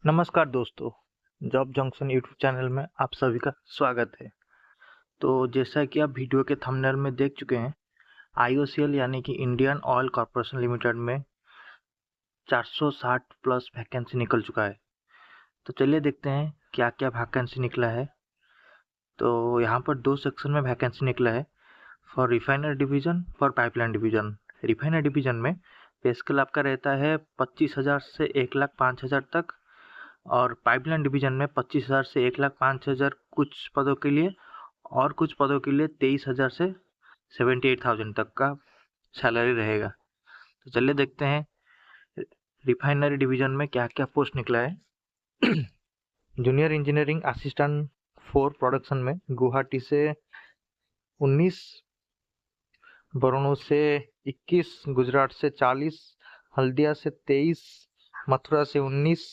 नमस्कार दोस्तों, job junction YouTube channel में आप सभी का स्वागत है। तो जैसा कि आप वीडियो के थंबनेल में देख चुके हैं, आईओसीएल यानी कि इंडियन ऑयल कॉर्पोरेशन लिमिटेड में 460 प्लस वैकेंसी निकल चुका है। तो चलिए देखते हैं क्या क्या वैकेंसी निकला है। तो यहाँ पर 2 सेक्शन में वैकेंसी निकला है, for refinery division, for pipeline division. Refinery division में पे स्केल आपका रहता है 25,000 से 1,05,000 तक, और पाइपलाइन डिवीज़न में 25,000 से 1,05,000 कुछ पदों के लिए, और कुछ पदों के लिए 23,000 से 78,000 तक का सैलरी रहेगा। तो चलिए देखते हैं रिफाइनरी डिवीज़न में क्या क्या पोस्ट निकला है। जूनियर इंजीनियरिंग असिस्टेंट 4 प्रोडक्शन में गुवाहाटी से 19, बरौनी से 21, गुजरात से 40, हल्दिया से 23, मथुरा से 19,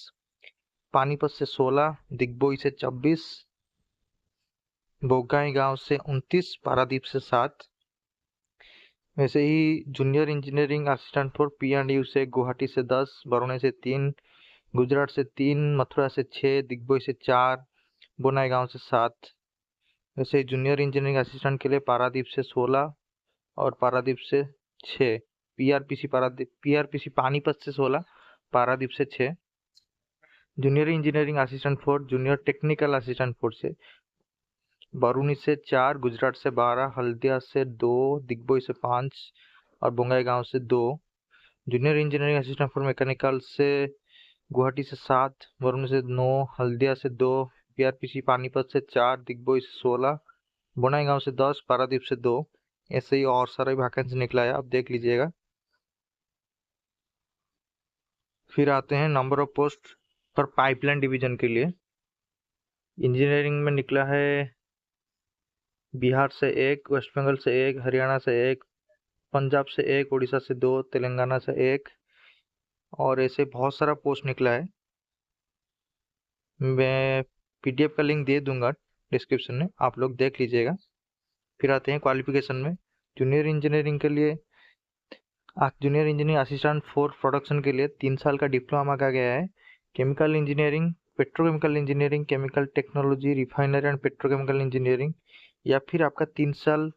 पानीपत से 16, दिग्बोई से 24, बोगाईगांव से 29, पारादीप से 7। वैसे ही जूनियर इंजीनियरिंग असिस्टेंट फॉर पी&यू से गुवाहाटी से 10, बरौनी से 3, गुजरात से 3, मथुरा से 6, दिग्बोई से 4, बोनाईगांव से 7। वैसे ही जूनियर इंजीनियरिंग असिस्टेंट के लिए पारादीप से 16 और पारादीप से 6, पीआरपीसी पानीपत से 16, पारादीप से 6। Junior engineering assistant for junior technical assistant four से बरूनी से 4, गुजरात से 12, हल्दिया से 2, दिग्बोई से 5 और बोंगाईगांव से 2। Junior engineering assistant for mechanical से गुवाहाटी से 7, बरूनी से 9, हल्दिया से 2, पीआरपीसी पानीपत से 4, दिग्बोई से 16, बोनाईगांव से 10, पारादीप से 2। ऐसे ही और सारा वैकेंसी निकला है, आप देख लीजिएगा। फिर आते हैं नंबर ऑफ पोस्ट पर पाइपलाइन डिवीजन के लिए। इंजीनियरिंग में निकला है बिहार से 1, वेस्ट बंगाल से 1, हरियाणा से 1, पंजाब से 1, उड़ीसा से 2, तेलंगाना से 1, और ऐसे बहुत सारा पोस्ट निकला है। मैं पीडीएफ का लिंक दे दूंगा डिस्क्रिप्शन में, आप लोग देख लीजिएगा। फिर आते हैं क्वालिफिकेशन में। जूनियर इंजीनियरिंग के लिए junior engineering assistant for production के लिए 3 साल का डिप्लोमा मांगा गया है। Chemical engineering, petrochemical engineering, chemical technology, refinery and petrochemical engineering, या फिर आपका 3 साल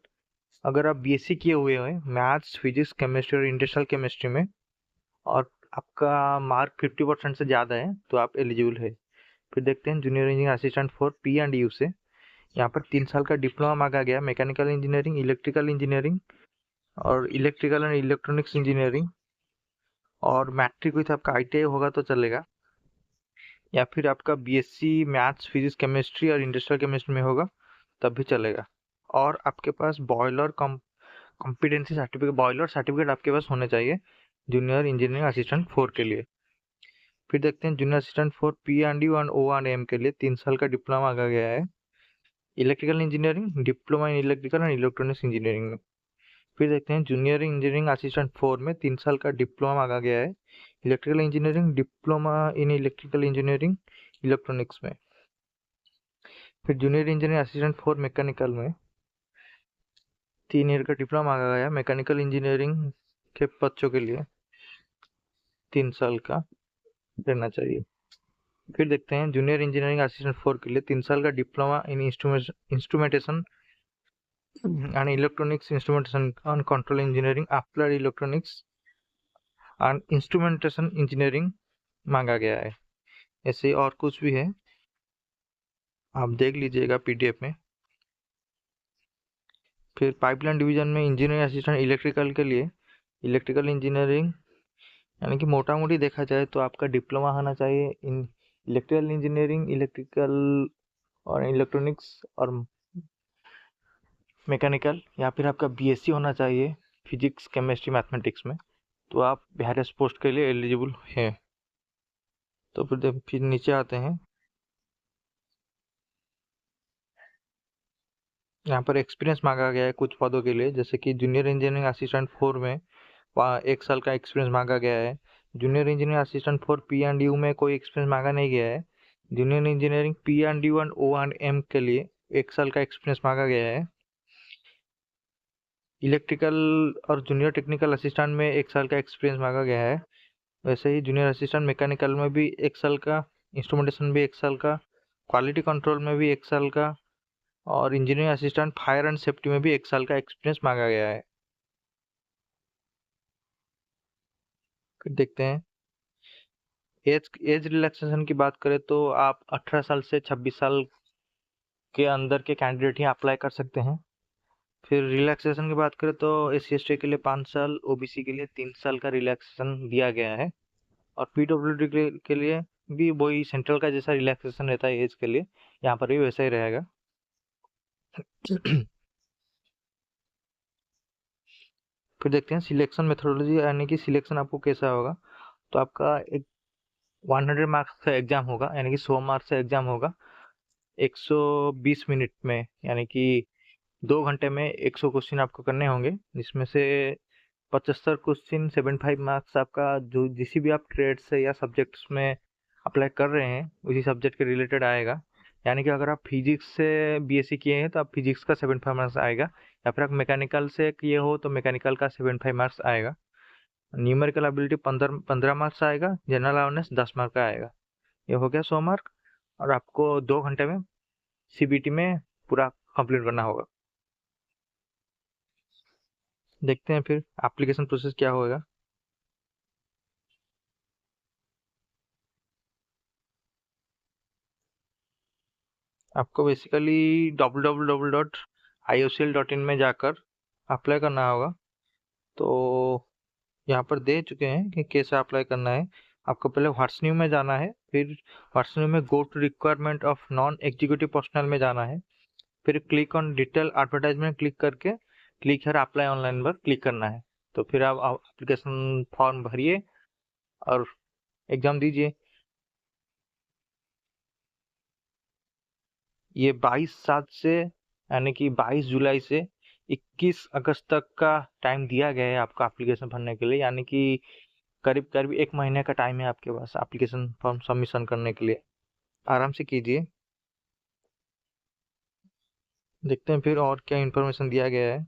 अगर आप बीएससी किए हुए हैं मैथ्स, फिजिक्स, केमिस्ट्री और इंडस्ट्रियल केमिस्ट्री में, और आपका मार्क 50% से ज़्यादा है, तो आप एलिजिबल है। फिर देखते हैं जूनियर इंजीनियर असिस्टेंट फॉर पी&यू से। यहाँ पर 3 साल का डिप्लोमा मांगा गया, मैकेनिकल इंजीनियरिंग, इलेक्ट्रिकल इंजीनियरिंग और इलेक्ट्रिकल एंड इलेक्ट्रॉनिक्स इंजीनियरिंग, और मैट्रिक विथ आपका आईटीआई होगा तो चलेगा, या फिर आपका बीएससी मैथ्स, फिजिक्स, केमिस्ट्री और इंडस्ट्रियल केमिस्ट्री में होगा तब भी चलेगा। और आपके पास कॉम्पिटेंसी सर्टिफिकेट, बॉयलर सर्टिफिकेट आपके पास होने चाहिए जूनियर इंजीनियरिंग असिस्टेंट 4 के लिए। फिर देखते हैं जूनियर असिस्टेंट फॉर पी&यू एंड ओ&एम के लिए 3 साल का डिप्लोमा मांगा गया है, electrical engineering, diploma in electrical and electronics engineering में। फिर देखते हैं जूनियर इंजीनियरिंग असिस्टेंट 4 में 3 साल का डिप्लोमा मांगा गया है, electrical engineering, diploma in electrical engineering, electronics में। फिर जूनियर इंजीनियरिंग असिस्टेंट 4 मैकेनिकल में 3 ईयर का डिप्लोमा मांगा गया, मैकेनिकल इंजीनियरिंग के बच्चों के लिए 3 साल का रहना चाहिए। फिर देखते हैं जूनियर इंजीनियरिंग असिस्टेंट 4 के लिए 3 साल का diploma in instrumentation and electronics, instrumentation and control engineering, applied electronics and instrumentation engineering मांगा गया है। ऐसे और कुछ भी है, आप देख लीजिएगा पीडीएफ में। फिर पाइपलाइन डिवीजन में इंजीनियरिंग असिस्टेंट इलेक्ट्रिकल के लिए इलेक्ट्रिकल इंजीनियरिंग, यानी कि मोटा मोटी देखा जाए तो आपका डिप्लोमा होना चाहिए इन इलेक्ट्रिकल इंजीनियरिंग, इलेक्ट्रिकल और इलेक्ट्रॉनिक्स और मैकेनिकल, या फिर आपका बीएससी होना चाहिए फिजिक्स, केमिस्ट्री, मैथमेटिक्स में, तो आप वेरियस पोस्ट के लिए एलिजिबल हैं। तो फिर नीचे आते हैं, यहाँ पर एक्सपीरियंस मांगा गया है कुछ पदों के लिए, जैसे कि जूनियर इंजीनियरिंग असिस्टेंट 4 में 1 साल का एक्सपीरियंस मांगा गया है। जूनियर इंजीनियर असिस्टेंट 4 पी&यू में कोई एक्सपीरियंस मांगा नहीं गया है। जूनियर इंजीनियरिंग पी&यू एंड ओ&एम के लिए 1 साल का एक्सपीरियंस मांगा गया है। इलेक्ट्रिकल और जूनियर टेक्निकल असिस्टेंट में 1 साल का एक्सपीरियंस मांगा गया है। वैसे ही जूनियर असिस्टेंट मैकेनिकल में भी 1 साल का इंस्ट्रूमेंटेशन भी 1 साल का, क्वालिटी कंट्रोल में भी 1 साल का, और engineering assistant fire and safety में भी 1 साल का एक्सपीरियंस मांगा गया है। फिर देखते हैं एज रिलैक्सेशन की बात करें तो आप 18 साल से 26 साल के अंदर के कैंडिडेट ही अप्लाई कर सकते हैं। फिर रिलैक्सेशन की बात करें तो SC/ST के लिए 5 साल, OBC के लिए 3 साल का रिलैक्सेशन दिया गया है, और PWD के लिए भी वही सेंट्रल का जैसा रिलैक्सेशन रहता है एज के लिए, यहाँ पर भी वैसा ही रहेगा। फिर देखते हैं सिलेक्शन मेथोडोलॉजी, यानी कि सिलेक्शन आपको कैसा होगा। तो आपका एक 100 मार्क्स का एग्जाम होगा, यानी कि 100 मार्क्स का एग्जाम होगा 120 मिनट में, यानी कि 2 घंटे में 100 क्वेश्चन आपको करने होंगे, जिसमें से 75 क्वेश्चन 75 मार्क्स आपका जो जिस भी आप ट्रेड से या सब्जेक्ट्स में अप्लाई कर रहे हैं उसी सब्जेक्ट के रिलेटेड आएगा। यानी कि अगर आप फिजिक्स से BSc किए हैं तो आप फिजिक्स का 75 मार्क्स आएगा, या फिर आप मैकेनिकल से किए हो तो मैकेनिकल का 75 मार्क्स आएगा। न्यूमेरिकल एबिलिटी 15 मार्क्स आएगा, जनरल अवेयरनेस 10 मार्क का आएगा। ये हो गया 100 मार्क, और आपको 2 घंटे में CBT में पूरा कंप्लीट करना होगा। देखते हैं फिर एप्लीकेशन प्रोसेस क्या होगा। आपको बेसिकली www.iocl.in में जाकर अप्लाई करना होगा। तो यहाँ पर दे चुके हैं कि कैसे अप्लाई करना है। आपको पहले व्हाट्सन्यू में जाना है, फिर व्हाट्सन्यू में go to requirement of non executive personnel में जाना है, फिर click on detail advertisement click करके क्लिक हियर अप्लाई ऑनलाइन पर क्लिक करना है। तो फिर आप एप्लीकेशन फॉर्म भरिए और एग्जाम दीजिए। ये 22/7 से, यानी कि 22 जुलाई से 21 अगस्त तक का टाइम दिया गया है आपका एप्लीकेशन भरने के लिए, यानी कि करीब करीब 1 महीने का टाइम है आपके पास एप्लीकेशन फॉर्म सबमिशन करने के लिए। आराम से कीजिए। देखते हैं फिर और क्या इन्फॉर्मेशन दिया गया है।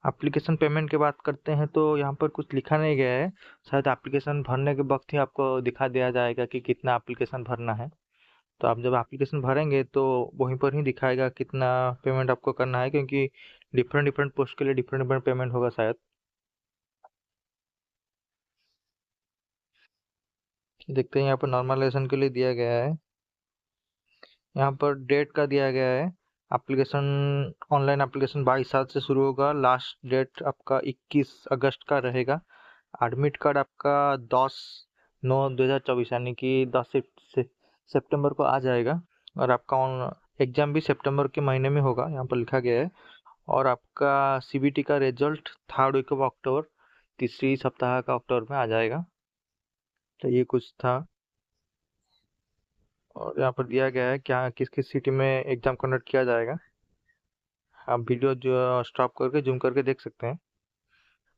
एप्लीकेशन पेमेंट की बात करते हैं तो यहाँ पर कुछ लिखा नहीं गया है, शायद एप्लीकेशन भरने के वक्त ही आपको दिखा दिया जाएगा कि कितना एप्लीकेशन भरना है। तो आप जब एप्लीकेशन भरेंगे तो वहीं पर ही दिखाएगा कितना पेमेंट आपको करना है, क्योंकि डिफरेंट डिफरेंट पोस्ट के लिए डिफरेंट डिफरेंट पेमेंट होगा शायद। देखते हैं यहाँ पर नॉर्मलाइजेशन के लिए दिया गया है, यहाँ पर डेट का दिया गया है। एप्लीकेशन ऑनलाइन एप्लीकेशन 22/7 से शुरू होगा, लास्ट डेट आपका 21 अगस्त का रहेगा। एडमिट कार्ड आपका 10/9/2024 यानी कि 10 सितंबर को आ जाएगा, और आपका एग्जाम भी सितंबर के महीने में होगा, यहाँ पर लिखा गया है। और आपका CBT का result 3rd week of October, तीसरी सप्ताह का अक्टूबर में आ जाएगा। तो ये कुछ था, और यहाँ पर दिया गया है क्या किस किस सिटी में एग्जाम कंडक्ट किया जाएगा। आप वीडियो जो स्टॉप करके जूम करके देख सकते हैं।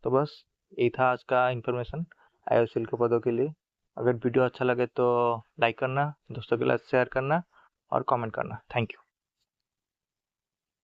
तो बस यही था आज का इन्फॉर्मेशन IOCL के पदों के लिए। अगर वीडियो अच्छा लगे तो लाइक करना, दोस्तों के साथ शेयर करना और कमेंट करना। Thank you.